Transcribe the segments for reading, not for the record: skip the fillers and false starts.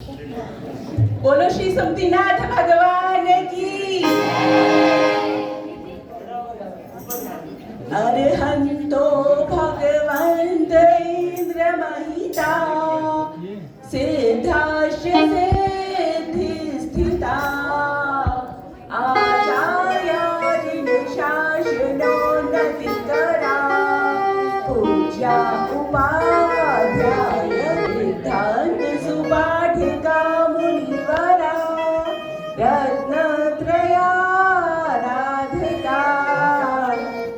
बोलो श्री सुमतिनाथ भगवान की। अरहंतो भगवंत इंद्र महिता सिद्धाश्च सिद्धि स्थिता आचार्य शासनो नतिकरा पूज्या उपाध्याय सिद्धांत सुपाठिका मुनिवरा रत्नत्रयाराधिका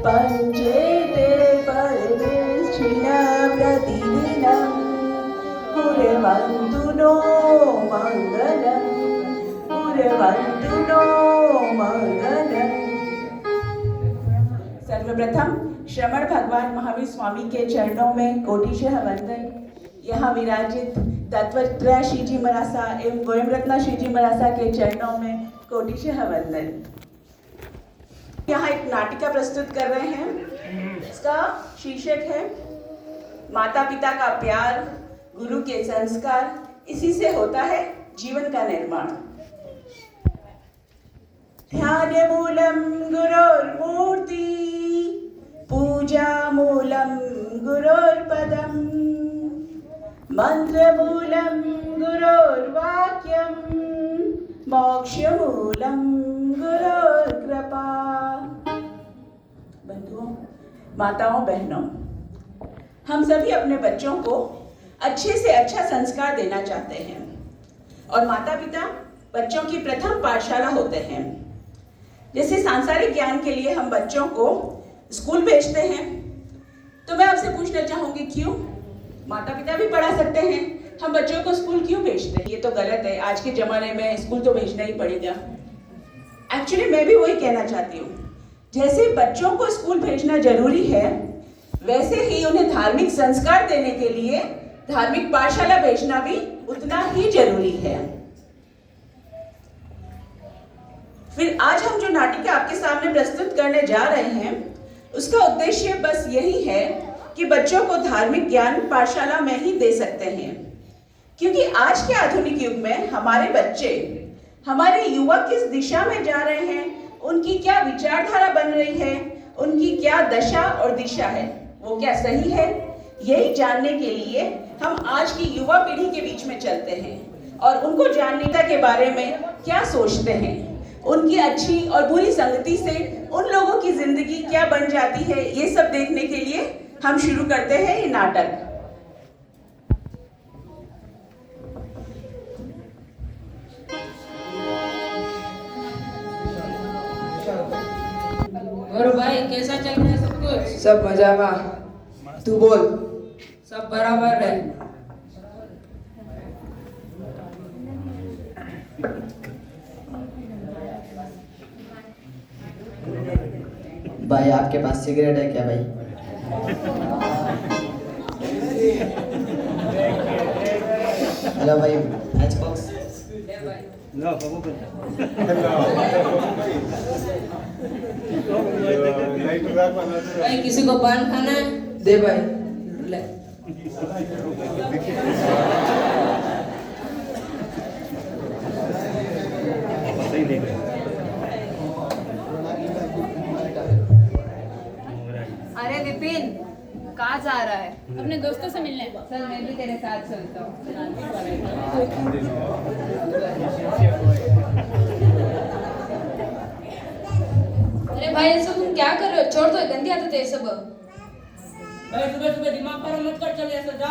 पंचेते परमेष्ठिन प्रतिदिनं कुर्वन्तु नो मङ्गलम् कुर्वन्तु नो मङ्गलम्। सर्वप्रथम श्रमण भगवान महावीर स्वामी के चरणों में कोटिशः वंदन। यहाँ विराजित तत्वत्रय श्रीजी मरासा एवं वयमरत्ना श्रीजी मरासा के चरणों में कोटिशः वंदन। यहाँ एक नाटिका प्रस्तुत कर रहे हैं। इसका शीर्षक है माता पिता का प्यार, गुरु के संस्कार, इसी से होता है जीवन का निर्माण। ध्यान मूलम गुरोर्मूर्ति पूजा मूलम गुरोर्पदम मंत्र मूलम गुरोर्वाक्यम मोक्ष मूलम गुरोर्कृपा। बंधुओं, माताओं, बहनों, हम सभी अपने बच्चों को अच्छे से अच्छा संस्कार देना चाहते हैं और माता पिता बच्चों की प्रथम पाठशाला होते हैं। जैसे सांसारिक ज्ञान के लिए हम बच्चों को स्कूल भेजते हैं, तो मैं आपसे पूछना चाहूंगी क्यों? माता पिता भी पढ़ा सकते हैं, हम बच्चों को स्कूल क्यों भेजते हैं? ये तो गलत है। आज के जमाने में स्कूल तो भेजना ही पड़ेगा। एक्चुअली मैं भी वही कहना चाहती हूँ, जैसे बच्चों को स्कूल भेजना जरूरी है, वैसे ही उन्हें धार्मिक संस्कार देने के लिए धार्मिक पाठशाला भेजना भी उतना ही जरूरी है। फिर आज हम जो नाटिका आपके सामने प्रस्तुत करने जा रहे हैं, उसका उद्देश्य बस यही है कि बच्चों को धार्मिक ज्ञान पाठशाला में ही दे सकते हैं, क्योंकि आज के आधुनिक युग में हमारे बच्चे, हमारे युवा किस दिशा में जा रहे हैं, उनकी क्या विचारधारा बन रही है, उनकी क्या दशा और दिशा है, वो क्या सही है, यही जानने के लिए हम आज की युवा पीढ़ी के बीच में चलते हैं और उनको जानने के बारे में क्या सोचते हैं, उनकी अच्छी और बुरी संगति से उन लोगों की जिंदगी क्या बन जाती है, ये सब देखने के लिए हम शुरू करते हैं ये नाटक। और भाई कैसा चल रहा है सब कुछ? सब मजा में। तू बोल। सब बराबर है। भाई आपके पास सिगरेट है क्या भाई? हेलो भाई, मैच बॉक्स। भाई किसी को पान खाना है? दे भाई। ले। अरे विपिन, कहाँ जा रहा है? अपने दोस्तों से मिलने। चल मैं भी तेरे साथ चलता हूँ। अरे भाई ये सब तुम क्या कर रहे हो? छोड़ दो, गंदी आदत है ये सब। भाई सुबह सुबह दिमाग पर मत कर, चल ऐसा जा।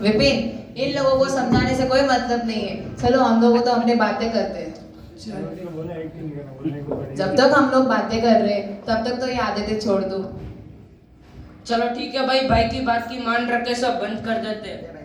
विपिन, इन लोगों को समझाने से कोई मतलब नहीं है। चलो हम लोगों तो अपनी बातें करते हैं। जब तक हम लोग बातें कर रहे हैं तब तक तो ये आदतें छोड़ दो। चलो ठीक है भाई, भाई की बात की मान रखे सब बंद कर देते हैं।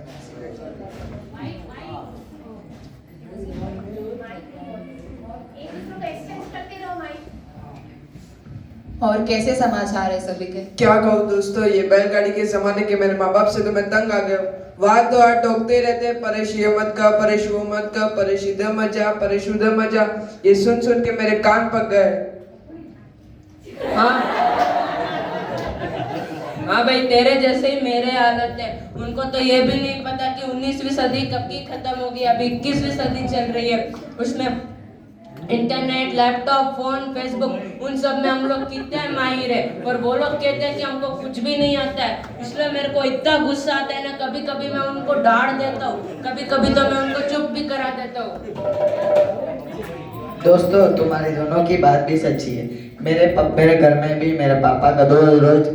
और कैसे समाचार है सभी के? क्या कहूँ दोस्तों, ये बैलगाड़ी के जमाने के मेरे माँ बाप से तो मैं तंग आ गया हूँ। वार तो हाथ टोकते रहते हैं, परेश ये मत का, परेश वो मत का, परेश इधर मत जा, परेश उधर मत जा। ये सुन सुन के मेरे कान पक गए। हाँ हाँ भाई, तेरे जैसे ही मेरे हालत है। उनको तो ये भी नहीं पता कि 19वीं सदी कब की खत्म होगी, अभी 21वीं सदी चल रही है। उसमें इंटरनेट, लैपटॉप, फोन, फेसबुक, उन सब में हम लोग कितने माहिर है, और वो लोग कहते हैं कि हमको कुछ भी नहीं आता है। इसलिए मेरे को इतना गुस्सा आता है ना, कभी कभी मैं उनको डांट देता हूँ, कभी कभी तो मैं उनको चुप भी करा देता हूँ। दोस्तों, तुम्हारी दोनों की बात भी सच्ची है। मेरे घर में भी मेरे पापा का रोज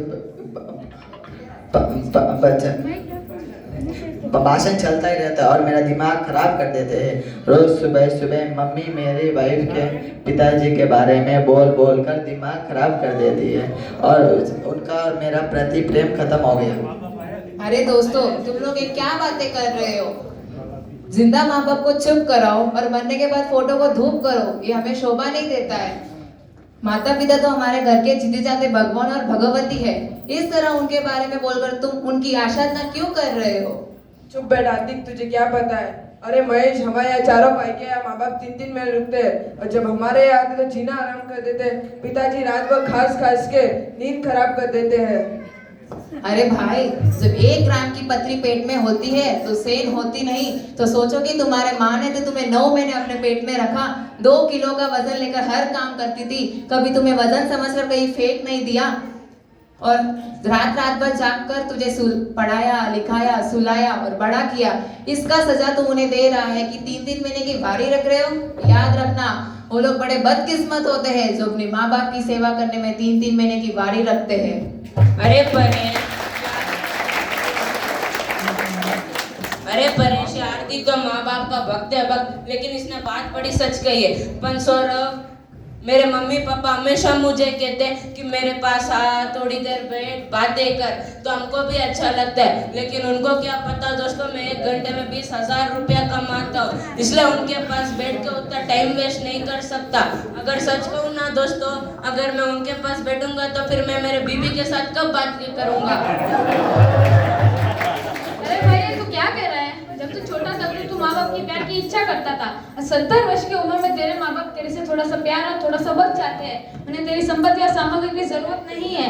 भाषण चलता ही रहता है और मेरा दिमाग खराब कर देते हैं। रोज सुबह सुबह मम्मी मेरी वाइफ के पिताजी के बारे में बोल बोल कर दिमाग खराब कर देती है, और उनका और मेरा प्रति प्रेम खत्म हो गया। अरे दोस्तों, तुम लोग ये क्या बातें कर रहे हो? जिंदा माँ बाप को चुप कराओ और मरने के बाद फोटो को धूप करो, ये हमें शोभा नहीं देता है। माता पिता तो हमारे घर के जीते जाते भगवान और भगवती है। इस तरह उनके बारे में बोलकर तुम उनकी आराधना क्यों कर रहे हो? चुप बैठ आतिक, तुझे क्या पता है? अरे महेश, हमारे यहाँ चारों भाई के यहाँ माँ बाप 3-3 महीने रुकते हैं, और जब हमारे यहाँ आते तो जीना आराम कर देते हैं। पिताजी रात भर खास खास के नींद खराब कर देते हैं। अरे भाई, जब 1 ग्राम की पथरी पेट में होती है तो सेन होती नहीं। तो सोचो कि तुम्हारे माँ ने तो तुम्हें 9 महीने अपने पेट में रखा, 2 किलो का वजन लेकर हर काम करती थी, कभी तुम्हें वजन समझकर कहीं फेंक नहीं दिया, और रात रात भर जागकर तुझे पढ़ाया, लिखाया, सुलाया और बड़ा किया। इसका सजा तुम उन्हें दे रहा है कि 3-3 महीने की वारी रख रहे हो। याद रखना, वो लोग बड़े बदकिस्मत होते हैं जो अपने माँ बाप की सेवा करने में 3-3 महीने की वारी रखते हैं। अरे परेश, आरती तो माँ बाप का भक्त है भक्त, लेकिन इसने बात बड़ी सच कही है। पण सौरभ, मेरे मम्मी पापा हमेशा मुझे कहते हैं कि मेरे पास आ, थोड़ी देर बैठ, बातें कर, तो हमको भी अच्छा लगता है। लेकिन उनको क्या पता दोस्तों, मैं 1 घंटे में 20,000 रुपया कमाता हूँ, इसलिए उनके पास बैठ के उतना टाइम वेस्ट नहीं कर सकता। अगर सच कहूँ ना दोस्तों, अगर मैं उनके पास बैठूंगा तो फिर मैं मेरे बीवी के साथ कब बात करूंगा? अरे भाई, तू क्या कह रहा है? जब तू छोटा था तो तू माँ बाप की प्यार की इच्छा करता था, 70 वर्ष की उम्र में तेरे माँ बाप तेरे से थोड़ा सा प्यार और थोड़ा सा वक्त चाहते हैं। उन्हें तेरी संपत्ति या सामग्री की जरूरत नहीं है,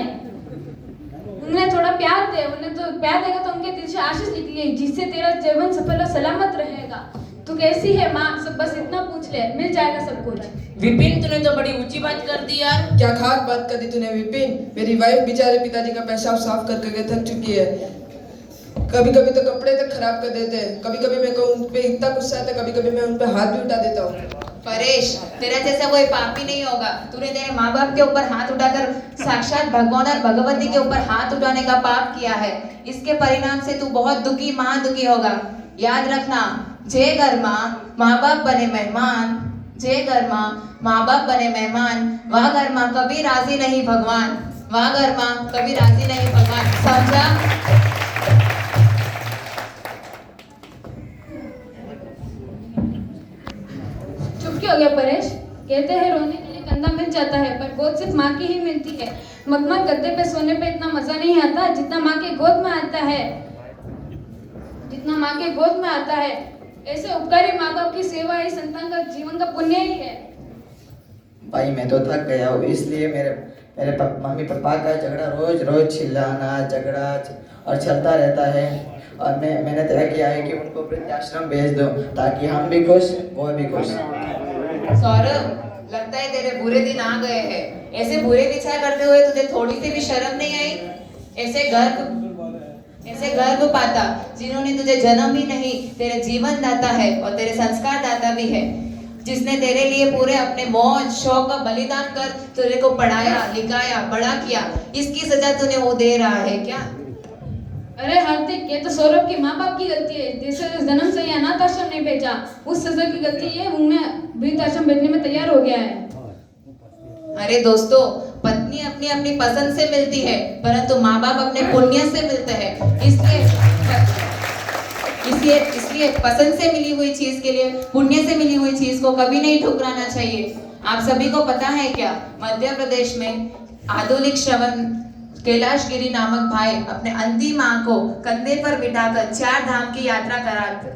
उन्हें थोड़ा प्यार दे। उन्हें तो प्यार देगा तो उनके दिल से आशीष निकलेगी, जिससे तेरा जीवन सफल और सलामत रहेगा। तू कैसी है माँ, सब बस इतना पूछ ले, मिल जाएगा सब कुछ। विपिन, तूने तो बड़ी ऊंची बात कर दी यार। क्या खास बात कर दी तूने विपिन? मेरी वाइफ बेचारे पिताजी का पेशाब साफ कर करके थक चुकी है। कभी कभी तो कपड़े तक खराब कर देते हैं। कभी कभी मेरे को उन पे इतना गुस्सा आता है, कभी कभी मैं उन पे हाथ भी उठा देता हूँ। परेश, तेरा जैसा कोई पापी नहीं होगा। तूने तेरे माँ बाप के ऊपर हाथ उठाकर साक्षात भगवान और भगवती के ऊपर हाथ उठाने का पाप किया है। इसके परिणाम से तू बहुत दुखी, महादुखी होगा। याद रखना, जय घर माँ, माँ बाप बने मेहमान। जय घर माँ, माँ बाप बने मेहमान। वाह घर माँ, कभी राजी नहीं भगवान। वाह घर माँ, कभी राजी नहीं भगवान। समझा? हो गया परेश? कहते हैं रोने के लिए कंधा मिल जाता है, पर गोद सिर्फ माँ की ही मिलती है। मखमल गद्दे पे सोने पे इतना मजा नहीं आता जितना माँ के गोद में आता है, जितना माँ के गोद में आता है। ऐसे उपकारी माँ बाप की सेवा ही संतान का जीवन का पुण्य ही है। भाई, मैं तो थक गया हूँ, इसलिए मेरे मम्मी पापा का झगड़ा रोज चिल्लाना झगड़ा और चलता रहता है। और मैंने तय किया है कि उनको वृद्धाश्रम भेज दो, ताकि हम भी खुश, वो भी खुश। सौरभ, लगता है तेरे बुरे दिन आ गए हैं। ऐसे बुरे विचार करते हुए तुझे थोड़ी सी भी शर्म नहीं आई? ऐसे गर्भ पाता जिन्होंने तुझे जन्म ही नहीं, तेरे जीवन दाता है और तेरे संस्कार दाता भी है, जिसने तेरे लिए पूरे अपने मौज शौक का बलिदान कर तेरे को पढ़ाया, लिखाया, बड़ा किया। इसकी सजा तूने वो दे रहा है क्या? अरे हार्दिक, ये तो सौरभ की माँ बाप की गलती है, जैसे जन्म से ही अनाथ आश्रम नहीं भेजा। उस सजा की गलती ये उन्हें वृद्ध आश्रम भेजने में तैयार हो गया है। अरे दोस्तों, पत्नी अपनी अपनी पसंद से मिलती है, परंतु माँ बाप अपने पुण्य से मिलते हैं। इसलिए पसंद से मिली हुई चीज के लिए, पुण्य से मिली हुई चीज को कभी नहीं ठुकराना चाहिए। आप सभी को पता है क्या, मध्य प्रदेश में आधुनिक श्रवण कैलाशगिरी नामक भाई अपने अंतिम मां को कंधे पर बिठाकर 4 धाम की यात्रा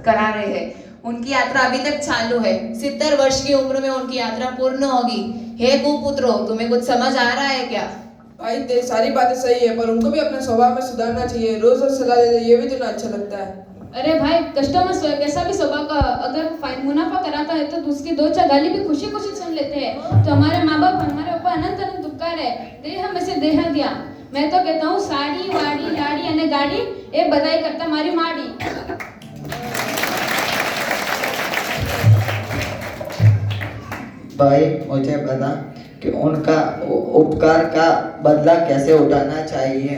करा रहे हैं। उनकी यात्रा अभी तक चालू है। 70 वर्ष की उम्र में उनकी यात्रा पूर्ण होगी। हे कुपुत्रों, तुम्हें कुछ समझ आ रहा है क्या? भाई तेरी सारी बातें सही है, पर उनको भी अपने स्वभाव में सुधारना चाहिए। रोज रोज सलाह देते ये भी तो ना अच्छा लगता है। अरे भाई कस्टमर कैसा भी स्वभाव का अगर मुनाफा कराता है तो उसकी दो चार गाली भी खुशी खुशी सुन लेते हैं। तो हमारे माँ बाप हमारे ऊपर अनंत अनंत उपकार है, दे हम ऐसे देहा दिया। मैं तो कहता हूँ साड़ी वाड़ी लाड़ी अने गाड़ी ए बधाई करता मारी माड़ी। भाई मुझे बता कि उनका उपकार का बदला कैसे उठाना चाहिए।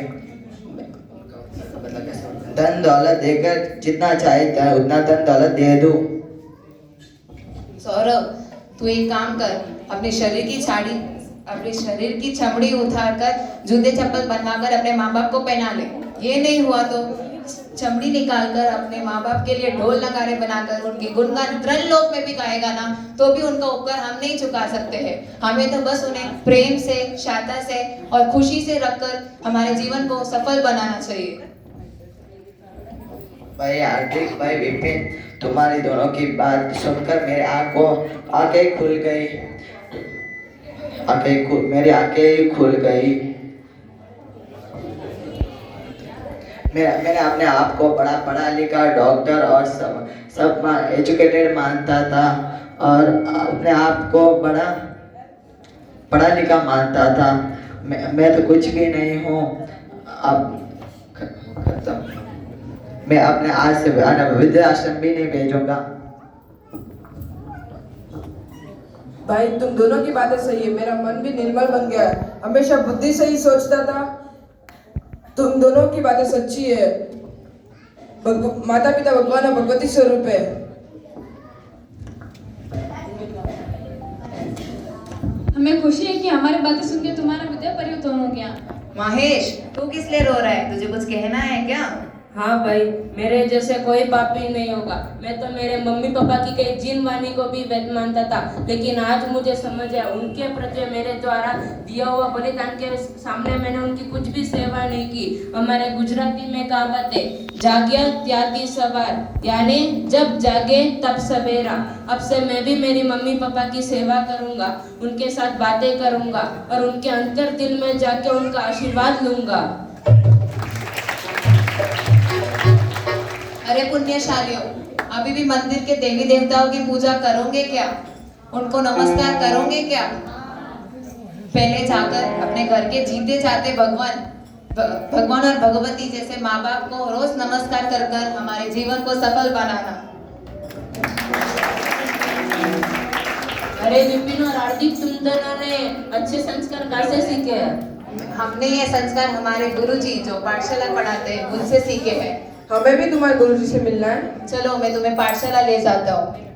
धन दौलत देकर जितना चाहे उतना धन दौलत दे दूं। सौरभ, तू एक काम कर, अपने शरीर की चमड़ी उतार कर जूते चप्पल बनवाकर अपने माँ बाप को पहना ले। ये नहीं हुआ तो चमड़ी निकाल कर अपने माँ बाप के लिए ढोल नगारे बनाकर उनके गुणगान त्रिलोक में भी गाएगा ना, तो भी उनका उपकार हम नहीं चुका सकते हैं। हमें तो बस उन्हें प्रेम से, श्रद्धा से और खुशी से रखकर हमारे जीवन को सफल बनाना चाहिए। भाई हार्दिक, भाई विपिन, तुम्हारी दोनों की बात सुनकर मेरी आंखें खुल गई। मेरी आंखें खुल गई। मैंने अपने आप को बड़ा पढ़ा लिखा डॉक्टर और सब एजुकेटेड मानता था और अपने आप को बड़ा पढ़ा लिखा मानता था। मैं तो कुछ भी नहीं हूँ। अब खत्म। मैं अपने आज से वृद्धाश्रम भी नहीं भेजूंगा। भाई तुम दोनों की बातें सही है, मेरा मन भी निर्मल बन गया है। हमेशा बुद्धि से ही सोचता था। तुम दोनों की बातें सच्ची है। माता पिता भगवान और भगवती स्वरूप है। हमें खुशी है कि हमारी बातें सुन के तुम्हारा हृदय परिवर्तन हो गया। महेश, तू किस लिए रो रहा है? तुझे कुछ कहना है क्या? हाँ भाई, मेरे जैसे कोई पापी नहीं होगा। मैं तो मेरे मम्मी पापा की कई जिन वाणी को भी वैध मानता था, लेकिन आज मुझे समझ है उनके प्रति मेरे द्वारा दिया हुआ बलिदान के सामने मैंने उनकी कुछ भी सेवा नहीं की। हमारे गुजराती में कहावत है, जाग्या त्यागी सवार, यानी जब जागे तब सवेरा। अब से मैं भी मेरी मम्मी पापा की सेवा करूंगा, उनके साथ बातें करूंगा और उनके अंतर दिल में जाके उनका आशीर्वाद लूंगा। अरे पुण्यशालियों, अभी भी मंदिर के देवी देवताओं की पूजा करोगे क्या? उनको नमस्कार करोगे क्या? पहले जाकर अपने घर के जीते जाते भगवान और भगवती जैसे माँ बाप को रोज नमस्कार कर कर हमारे जीवन को सफल बनाना। अरे विपिन और हार्दिक, तुम दोनों ने अच्छे संस्कार कैसे सीखे हैं? हमने ये संस्कार हमारे गुरुजी जो पाठशाला पढ़ाते हैं उनसे सीखे हैं। हमें भी तुम्हारे गुरुजी से मिलना है। चलो, मैं तुम्हें पाठशाला ले जाता हूँ।